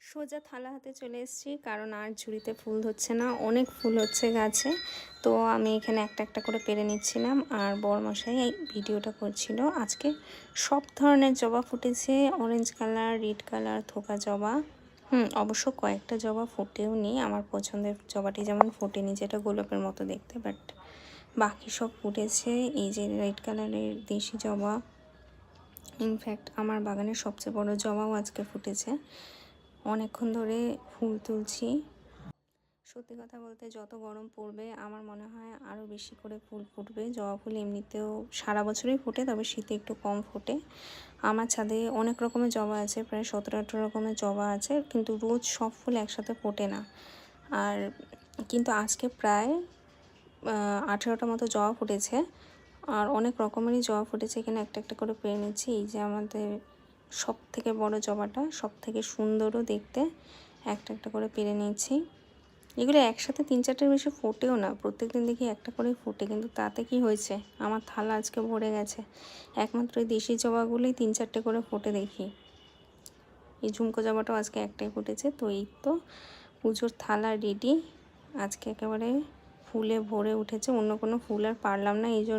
সোজা থালা হাতে চলে এসেছি, কারণ আর ঝুড়িতে ফুল ধরছে না, অনেক ফুল হচ্ছে গাছে। তো আমি এখানে একটা একটা করে পেরে নিচ্ছিলাম, আর বরমশাই এই ভিডিওটা করছিল। আজকে সব ধরনের জবা ফুটেছে, অরেঞ্জ কালার, রেড কালার, থোকা জবা। অবশ্য কয়েকটা জবা ফুটেও নি, আমার পছন্দের জবাটি যেমন ফোটেনি, যেটা গোলাপের মতো দেখতে, বাট বাকি সব ফুটেছে। এই যে রেড কালারের দেশি জবা, ইনফ্যাক্ট আমার বাগানের সবচেয়ে বড় জবাও আজকে ফুটেছে। অনেকক্ষণ ধরে ফুল তুলছি। সত্যি কথা বলতে যত গরম পড়বে আমার মনে হয় আরও বেশি করে ফুল ফুটবে। জবা ফুল এমনিতেও সারা বছরই ফোটে, তবে শীতে একটু কম ফোটে। আমার ছাদে অনেক রকমের জবা আছে, প্রায় 17-18 রকমের জবা আছে, কিন্তু রোজ সব ফুল একসাথে ফোটে না। আর কিন্তু আজকে প্রায় 18টা মতো জবা ফুটেছে, আর অনেক রকমেরই জবা ফুটেছে। এখানে একটা একটা করে পেয়ে নিচ্ছি। এই যে আমাদের সব থেকে বড় জবাটা, সব থেকে সুন্দরও দেখতে, একটা একটা করে পেরে নিয়েছি। এগুলো একসাথে 3-4টের বেশি ফোটেও না, প্রত্যেক দিন দেখি একটা করে ফোটে, কিন্তু তাতে কি হয়েছে, আমার থালা আজকে ভরে গেছে। একমাত্র এই দেশি জবাগুলোই 3-4টে করে ফোটে দেখি। এই ঝুমকো জবাটাও আজকে একটাই ফুটেছে। তো এই তো পুজোর থালা রেডি। আজকে একেবারে ফুলে ভরে উঠেছে, অন্য কোনো ফুল আর পারলাম না, এই জন্য